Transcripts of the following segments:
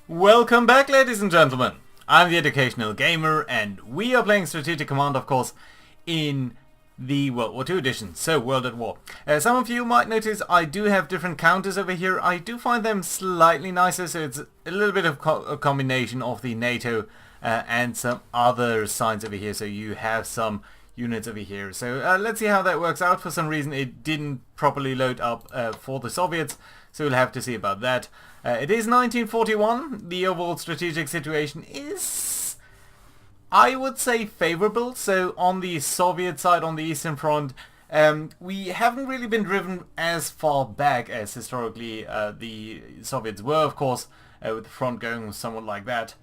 Welcome back, ladies and gentlemen. I'm the Educational Gamer, and we are playing Strategic Command, of course, in the World War II edition, so World at War. Some of you might notice I do have different counters over here. I do find them slightly nicer, so it's a little bit of a combination of the NATO and some other signs over here, so you have some units over here. So let's see how that works out. For some reason it didn't properly load up for the Soviets, so we'll have to see about that. It is 1941. The overall strategic situation is, I would say, favorable. So on the Soviet side, on the Eastern Front, we haven't really been driven as far back as historically the Soviets were, of course, with the front going somewhat like that,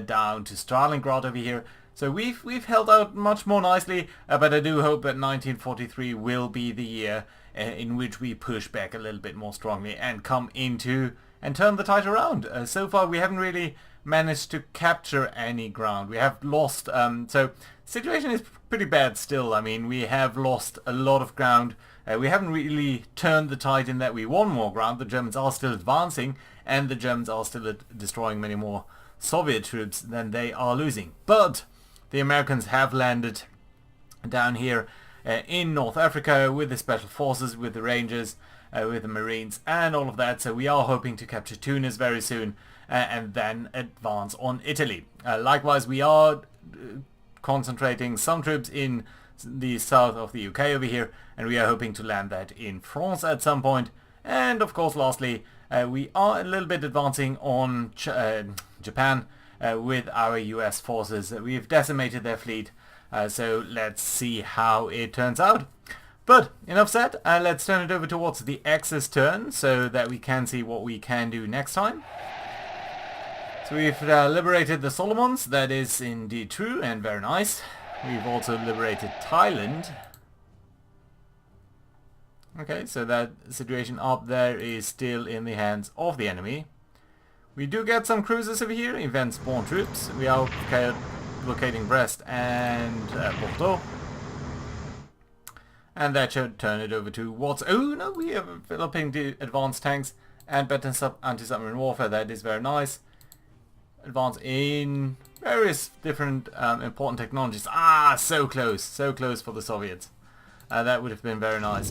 down to Stalingrad over here. So we've held out much more nicely, but I do hope that 1943 will be the year in which we push back a little bit more strongly and come into and turn the tide around. So far we haven't really managed to capture any ground. We have lost, so situation is pretty bad still. I mean, we have lost a lot of ground. We haven't really turned the tide in that we won more ground. The Germans are still advancing, and the Germans are still destroying many more Soviet troops than they are losing. But the Americans have landed down here in North Africa with the Special Forces, with the Rangers, with the Marines and all of that. So we are hoping to capture Tunis very soon and then advance on Italy. Likewise, we are concentrating some troops in the south of the UK over here, and we are hoping to land that in France at some point. And of course, lastly, we are a little bit advancing on Japan with our US forces. We've decimated their fleet, so let's see how it turns out. But enough said, let's turn it over towards the Axis turn so that we can see what we can do next time. So we've liberated the Solomons. That is indeed true and very nice. We've also liberated Thailand. Okay, so that situation up there is still in the hands of the enemy. We do get some cruisers over here, event spawn troops. We are locating Brest and Bordeaux. And that should turn it over to what's... Oh no, we are developing the advanced tanks and better anti-submarine warfare. That is very nice. Advance in various different important technologies. Ah, so close for the Soviets. That would have been very nice.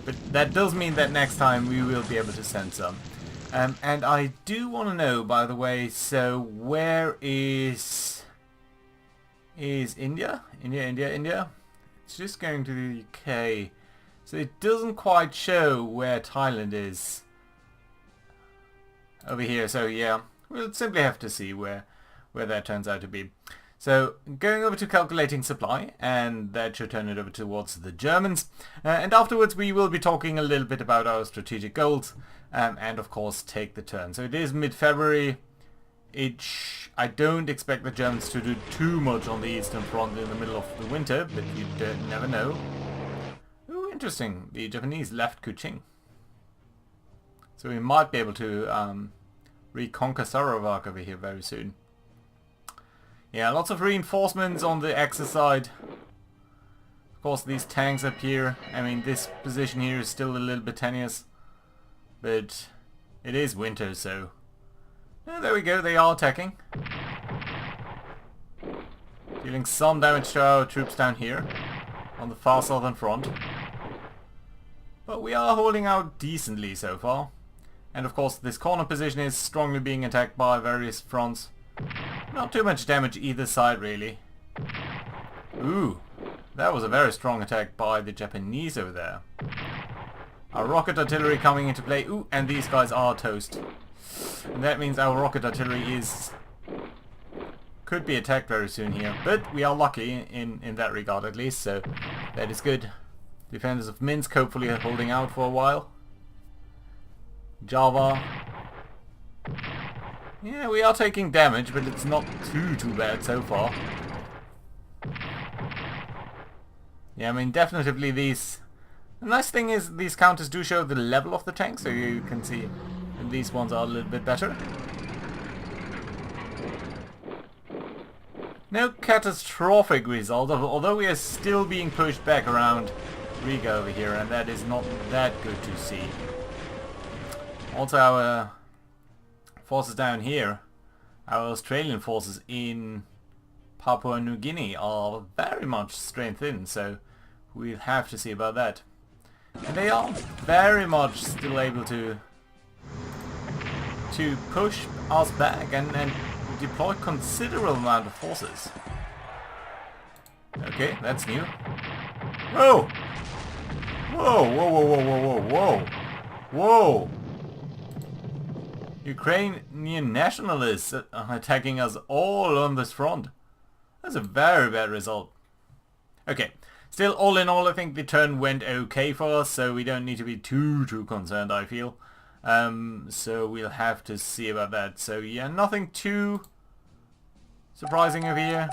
But that does mean that next time we will be able to send some. And I do want to know, by the way, so where is India? India? It's just going to the UK. So it doesn't quite show where Thailand is over here. So yeah, we'll simply have to see where that turns out to be. So going over to calculating supply, and that should turn it over towards the Germans. And afterwards we will be talking a little bit about our strategic goals, and of course take the turn. So it is mid-February. I don't expect the Germans to do too much on the Eastern Front in the middle of the winter, but you never know. Ooh, interesting. The Japanese left Kuching. So we might be able to reconquer Sarawak over here very soon. Yeah, lots of reinforcements on the Axis side. Of course, these tanks up here. I mean, this position here is still a little bit tenuous, but it is winter, so... Yeah, there we go, they are attacking. Dealing some damage to our troops down here on the far southern front. But we are holding out decently so far. And of course this corner position is strongly being attacked by various fronts. Not too much damage either side really. Ooh, that was a very strong attack by the Japanese over there. Our rocket artillery coming into play. Ooh, and these guys are toast. And that means our rocket artillery could be attacked very soon here. But we are lucky in that regard at least, so that is good. Defenders of Minsk hopefully are holding out for a while. Java. Yeah, we are taking damage, but it's not too bad so far. Yeah, I mean definitely these... The nice thing is these counters do show the level of the tank, so you can see these ones are a little bit better. No catastrophic result, although we are still being pushed back around Riga over here, and that is not that good to see. Also our forces down here Our Australian forces in Papua New Guinea are very much strengthened, so we'll have to see about that. And they are very much still able to push us back and deploy considerable amount of forces. Okay, that's new. Whoa! Whoa, whoa, whoa, whoa, whoa, whoa, whoa! Whoa! Ukrainian nationalists are attacking us all on this front. That's a very bad result. Okay, still all in all I think the turn went okay for us, so we don't need to be too concerned, I feel. So we'll have to see about that. So yeah, nothing too surprising over here.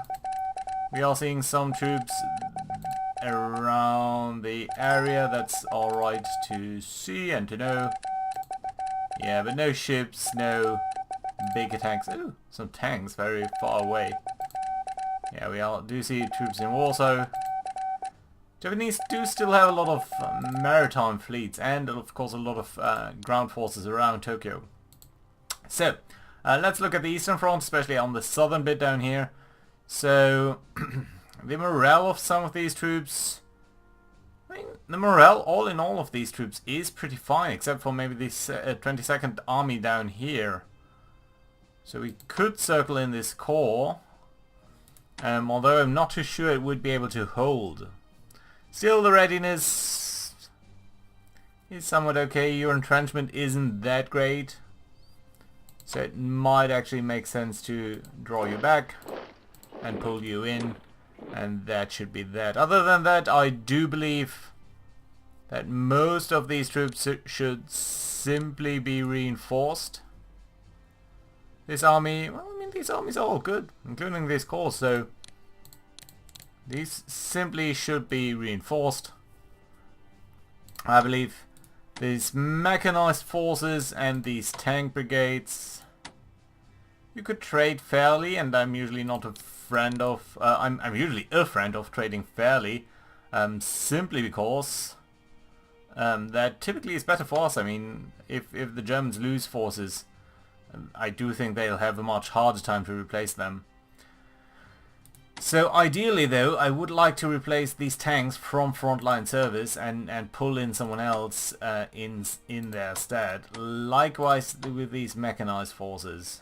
We are seeing some troops around the area. That's alright to see and to know. Yeah, but no ships, no big attacks. Ooh, some tanks very far away. Yeah, we do see troops in Warsaw. Japanese do still have a lot of maritime fleets and of course a lot of ground forces around Tokyo. So, let's look at the Eastern Front, especially on the southern bit down here. So, the morale of some of these troops... I mean, the morale all in all of these troops is pretty fine, except for maybe this 22nd Army down here. So we could circle in this core, although I'm not too sure it would be able to hold. Still, the readiness is somewhat okay. Your entrenchment isn't that great, so it might actually make sense to draw you back and pull you in. And that should be that. Other than that, I do believe that most of these troops should simply be reinforced. This army, well, I mean, these armies are all good, including this corps, so these simply should be reinforced. I believe these mechanized forces and these tank brigades, you could trade fairly, and I'm usually not a friend of, I'm usually a friend of trading fairly, simply because that typically is better for us. I mean, if the Germans lose forces, I do think they'll have a much harder time to replace them. So ideally though, I would like to replace these tanks from frontline service and pull in someone else in their stead. Likewise with these mechanized forces.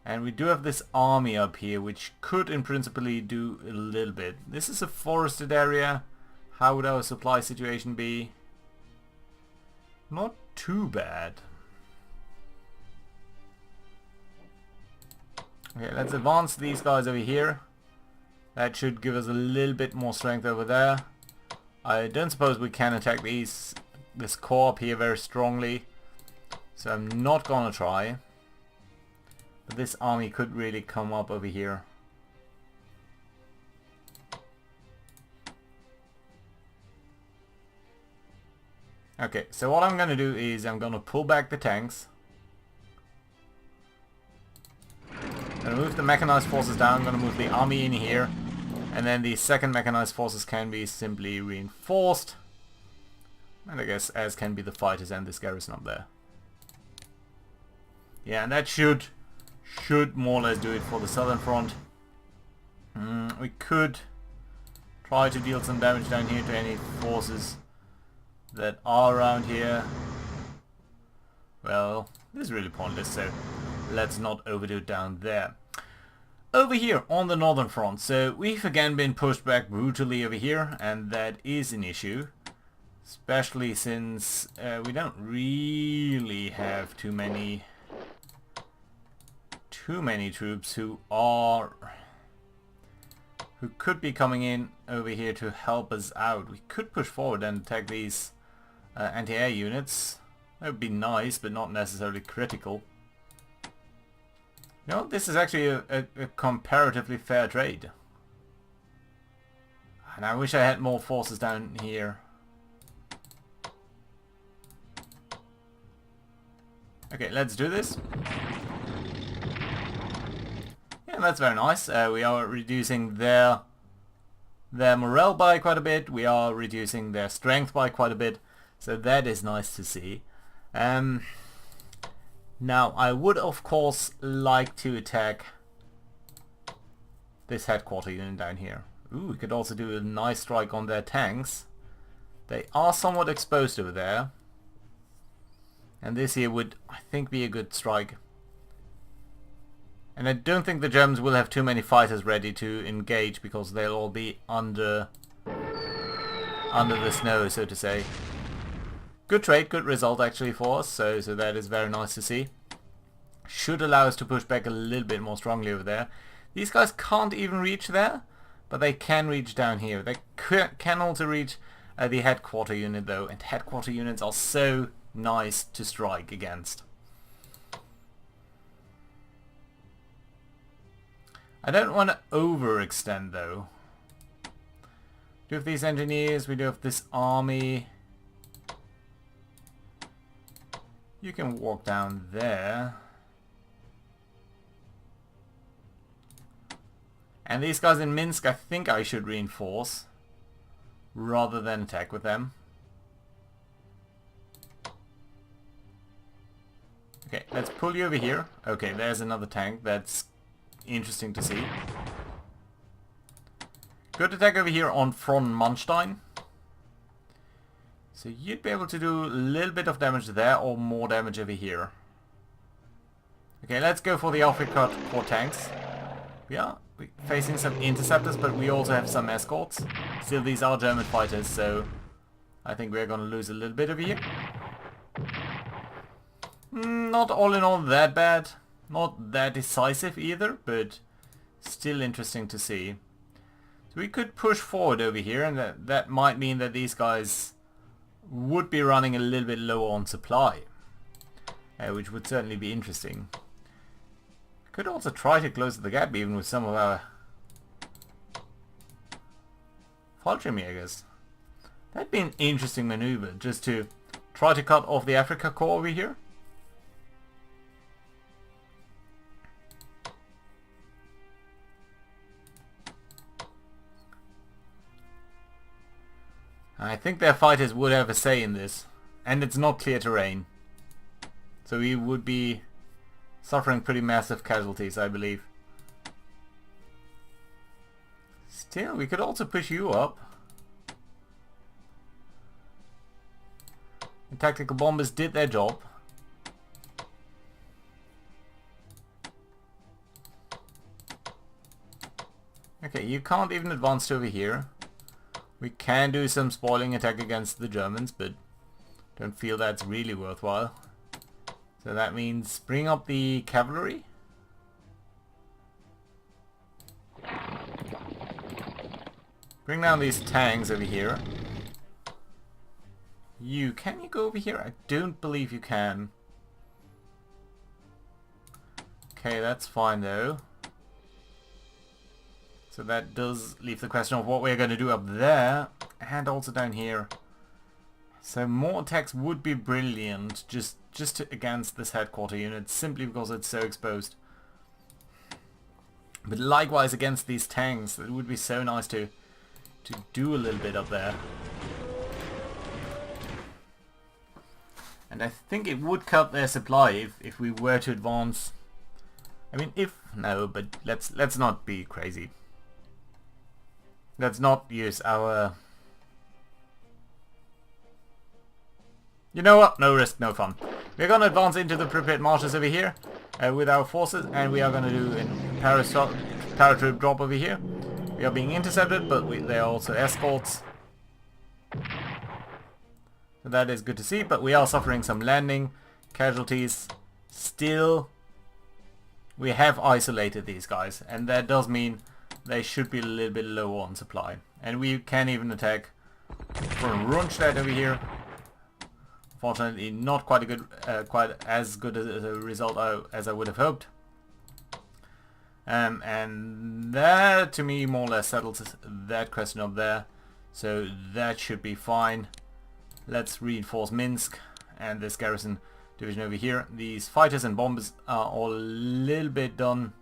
And we do have this army up here, which could in principle do a little bit. This is a forested area. How would our supply situation be? Not too bad. Okay, let's advance these guys over here. That should give us a little bit more strength over there. I don't suppose we can attack this core up here very strongly, so I'm not gonna try. But this army could really come up over here. Okay, so what I'm gonna do is I'm gonna pull back the tanks. I'm gonna move the mechanized forces down, I'm gonna move the army in here. And then the second mechanized forces can be simply reinforced. And I guess as can be the fighters and this garrison up there. Yeah, and that should more or less do it for the southern front. We could try to deal some damage down here to any forces that are around here. Well, this is really pointless, so let's not overdo it down there. Over here on the northern front, so we've again been pushed back brutally over here, and that is an issue. Especially since we don't really have too many troops who could be coming in over here to help us out. We could push forward and attack these anti-air units. That would be nice, but not necessarily critical. You know, this is actually a comparatively fair trade. And I wish I had more forces down here. Okay, let's do this. Yeah, that's very nice. We are reducing their morale by quite a bit. We are reducing their strength by quite a bit. So that is nice to see. Now I would of course like to attack this headquarter unit down here. Ooh, we could also do a nice strike on their tanks. They are somewhat exposed over there. And this here would, I think, be a good strike. And I don't think the Germans will have too many fighters ready to engage because they'll all be under the snow, so to say. Good trade, good result actually for us, so that is very nice to see. Should allow us to push back a little bit more strongly over there. These guys can't even reach there, but they can reach down here. They can also reach the headquarter unit though, and headquarter units are so nice to strike against. I don't want to overextend though. We do have these engineers, we do have this army. You can walk down there. And these guys in Minsk, I think I should reinforce rather than attack with them. Okay, let's pull you over here. Okay, there's another tank. That's interesting to see. Good attack over here on Front Manstein. So you'd be able to do a little bit of damage there or more damage over here. Okay, let's go for the Afrika Corps tanks. Yeah, we're facing some interceptors, but we also have some escorts. Still, these are German fighters, so I think we're going to lose a little bit over here. Not all in all that bad. Not that decisive either, but still interesting to see. So we could push forward over here, and that might mean that these guys would be running a little bit lower on supply, which would certainly be interesting. Could also try to close the gap even with some of our Fallschirmjägers. That'd be an interesting maneuver, just to try to cut off the Afrika Corps over here. I think their fighters would have a say in this, and it's not clear terrain, so we would be suffering pretty massive casualties, I believe. Still, we could also push you up. The tactical bombers did their job. Okay, you can't even advance to over here. We can do some spoiling attack against the Germans, but don't feel that's really worthwhile. So that means bring up the cavalry. Bring down these tanks over here. Can you go over here? I don't believe you can. Okay, that's fine though. So that does leave the question of what we're going to do up there and also down here. So more attacks would be brilliant just against this headquarter unit, simply because it's so exposed. But likewise against these tanks, it would be so nice to do a little bit up there. And I think it would cut their supply if we were to advance. I mean, no, but let's not be crazy. Let's not use our... You know what? No risk, no fun. We're going to advance into the Pripyat marshes over here with our forces, and we are going to do a paratroop drop over here. We are being intercepted, but they are also escorts. So that is good to see, but we are suffering some landing casualties. Still, we have isolated these guys, and that does mean they should be a little bit low on supply. And we can even attack from Rundstedt over here. Fortunately, not quite as good a result as I would have hoped. And that, to me, more or less settles that question up there. So that should be fine. Let's reinforce Minsk and this garrison division over here. These fighters and bombers are all a little bit done.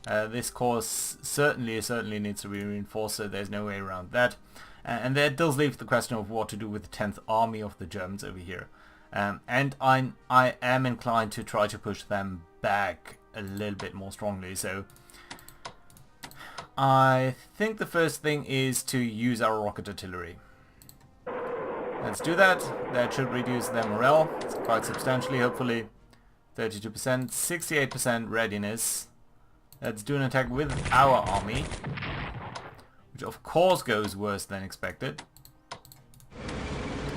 This course certainly needs to be reinforced, so there's no way around that. And that does leave the question of what to do with the 10th Army of the Germans over here. And I am inclined to try to push them back a little bit more strongly. So I think the first thing is to use our rocket artillery. Let's do that. That should reduce their morale quite substantially, hopefully. 32%, 68% readiness. Let's do an attack with our army, which of course goes worse than expected.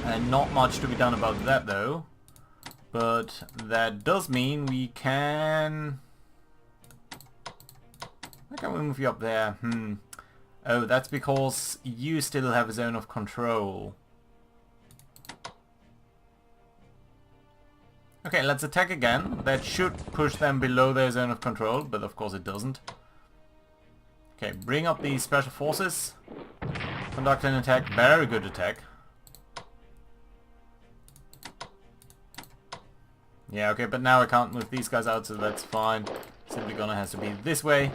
And not much to be done about that though. But that does mean we can... Why can't we move you up there? Oh, that's because you still have a zone of control. Okay, let's attack again. That should push them below their zone of control, but of course it doesn't. Okay, bring up these special forces. Conduct an attack. Very good attack. Yeah, okay, but now I can't move these guys out, so that's fine. Simply gonna has to be this way.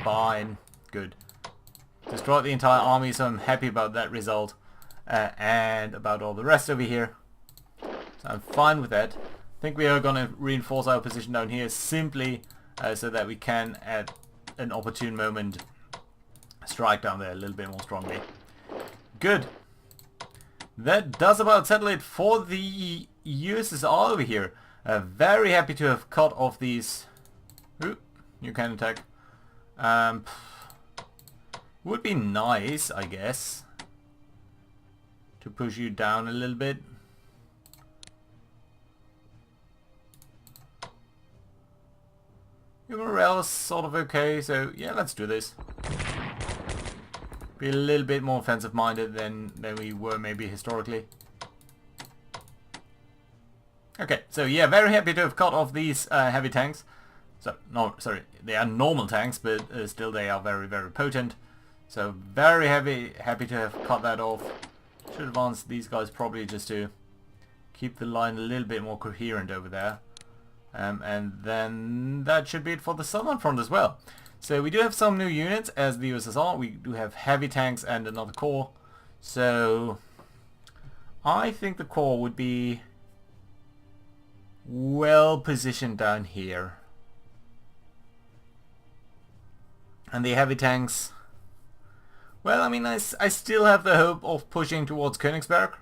Fine. Good. Destroyed the entire army, so I'm happy about that result. And about all the rest over here. So I'm fine with that. I think we are gonna reinforce our position down here simply so that we can, at an opportune moment, strike down there a little bit more strongly. Good. That does about settle it for the USSR over here. Very happy to have cut off these... Ooh, you can attack. Would be nice, I guess, to push you down a little bit. Your morale is sort of okay, so yeah, let's do this. Be a little bit more offensive minded than we were maybe historically. Okay, so yeah, very happy to have cut off these heavy tanks. So, no, sorry, they are normal tanks, but still they are very, very potent. So very happy to have cut that off. Should advance these guys probably just to keep the line a little bit more coherent over there. And then that should be it for the Southern Front as well. So we do have some new units as the USSR. We do have heavy tanks and another corps. So I think the corps would be well positioned down here. And the heavy tanks, well, I mean, I still have the hope of pushing towards Königsberg.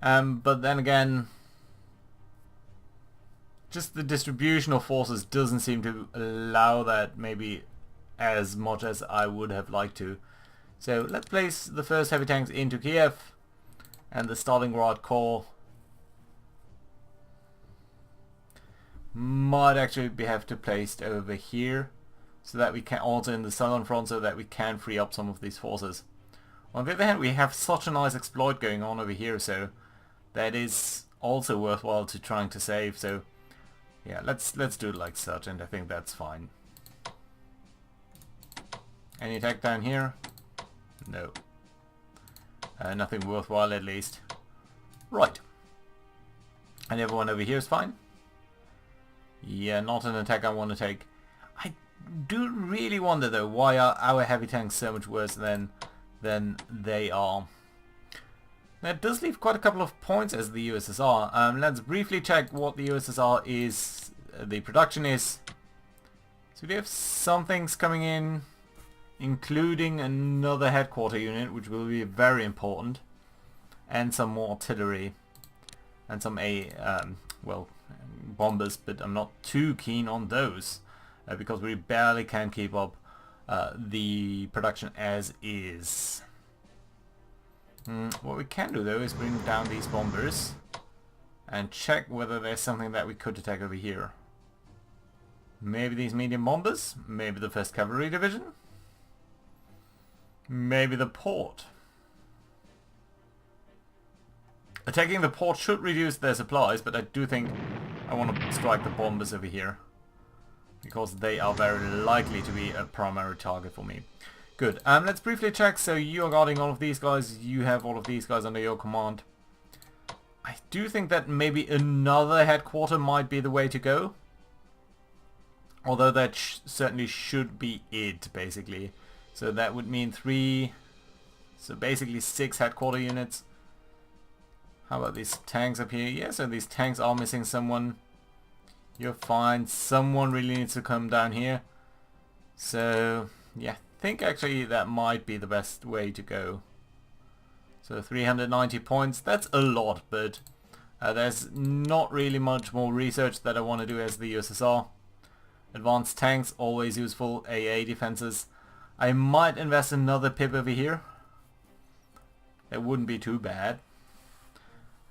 But then again, just the distribution of forces doesn't seem to allow that maybe as much as I would have liked to. So let's place the first heavy tanks into Kiev, and the Stalingrad Corps might actually have to placed over here, so that we can also in the Southern Front, so that we can free up some of these forces. On the other hand, we have such a nice exploit going on over here, so that is also worthwhile to trying to save. So yeah, let's do it like such, and I think that's fine. Any attack down here? No. Nothing worthwhile at least. Right. And everyone over here is fine? Yeah, not an attack I want to take. I do really wonder though, why are our heavy tanks so much worse than they are? That does leave quite a couple of points as the USSR. Let's briefly check what the USSR is, the production is. So we have some things coming in, including another headquarter unit, which will be very important, and some more artillery, and some well, bombers, but I'm not too keen on those, because we barely can keep up the production as is. What we can do though is bring down these bombers and check whether there's something that we could attack over here. Maybe these medium bombers, maybe the 1st Cavalry Division, maybe the port. Attacking the port should reduce their supplies, but I do think I want to strike the bombers over here, because they are very likely to be a primary target for me. Good. Let's briefly check. So you are guarding all of these guys. You have all of these guys under your command. I do think that maybe another headquarter might be the way to go. Although that certainly should be it, basically. So that would mean 3... So basically 6 headquarter units. How about these tanks up here? Yeah, so these tanks are missing someone. You're fine. Someone really needs to come down here. So, yeah, I think actually that might be the best way to go. So 390 points, that's a lot, but there's not really much more research that I want to do as the USSR. Advanced tanks, always useful. AA defenses. I might invest another pip over here. That wouldn't be too bad.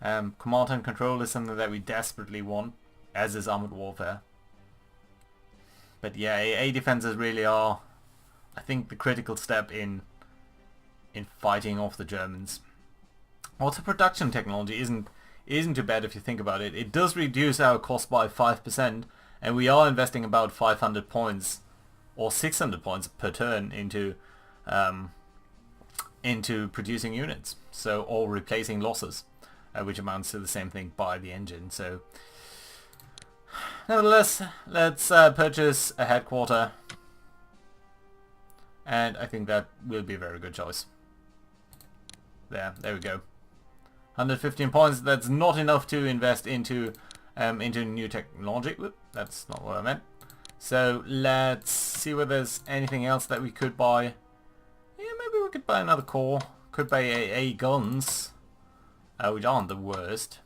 Command and control is something that we desperately want, as is armored warfare. But yeah, AA defenses really are, I think, the critical step in fighting off the Germans. Also, production technology isn't too bad if you think about it. It does reduce our cost by 5%, and we are investing about 500 points or 600 points per turn into producing units, so or replacing losses, which amounts to the same thing by the engine. So nevertheless, let's purchase a headquarter, and I think that will be a very good choice. There we go. 115 points. That's not enough to invest into new technology. Whoop, that's not what I meant. So let's see whether there's anything else that we could buy. Yeah, maybe we could buy another corps. Could buy AA guns, which aren't the worst.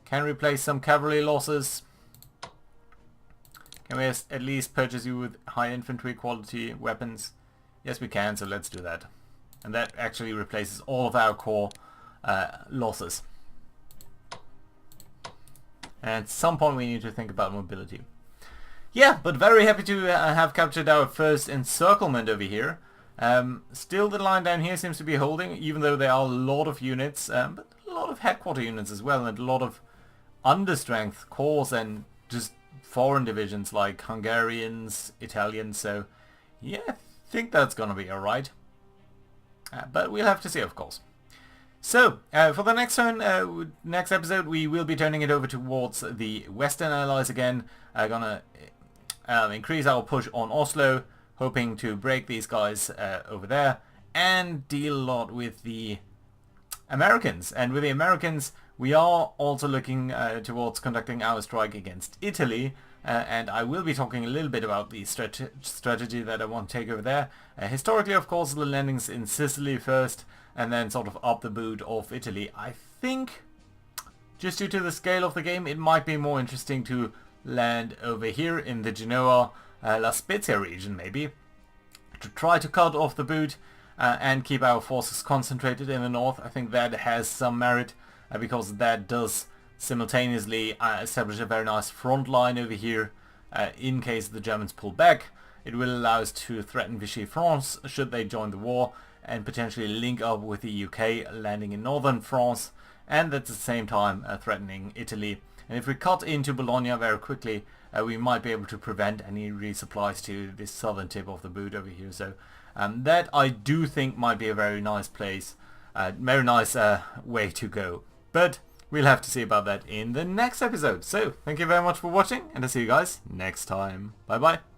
Can replace some cavalry losses. Can we at least purchase you with high infantry quality weapons? Yes, we can, so let's do that. And that actually replaces all of our core losses. And at some point we need to think about mobility. Yeah, but very happy to have captured our first encirclement over here. Still the line down here seems to be holding, even though there are a lot of units, but a lot of headquarter units as well, and a lot of understrength corps and just foreign divisions like Hungarians, Italians, so yeah, I think that's gonna be alright. But we'll have to see, of course. So, for the next turn, next episode, we will be turning it over towards the Western Allies again. Gonna increase our push on Oslo, hoping to break these guys over there, and deal a lot with the Americans. And with the Americans, we are also looking towards conducting our strike against Italy, and I will be talking a little bit about the strategy that I want to take over there. Historically, of course, the landings in Sicily first, and then sort of up the boot of Italy. I think, just due to the scale of the game, it might be more interesting to land over here in the Genoa, La Spezia region maybe, to try to cut off the boot and keep our forces concentrated in the north. I think that has some merit because that does simultaneously establish a very nice front line over here in case the Germans pull back. It will allow us to threaten Vichy France should they join the war, and potentially link up with the UK, landing in northern France, and at the same time threatening Italy. And if we cut into Bologna very quickly, we might be able to prevent any resupplies to this southern tip of the boot over here. So that I do think might be a very nice place, very nice way to go. But we'll have to see about that in the next episode. So thank you very much for watching, and I'll see you guys next time. Bye bye.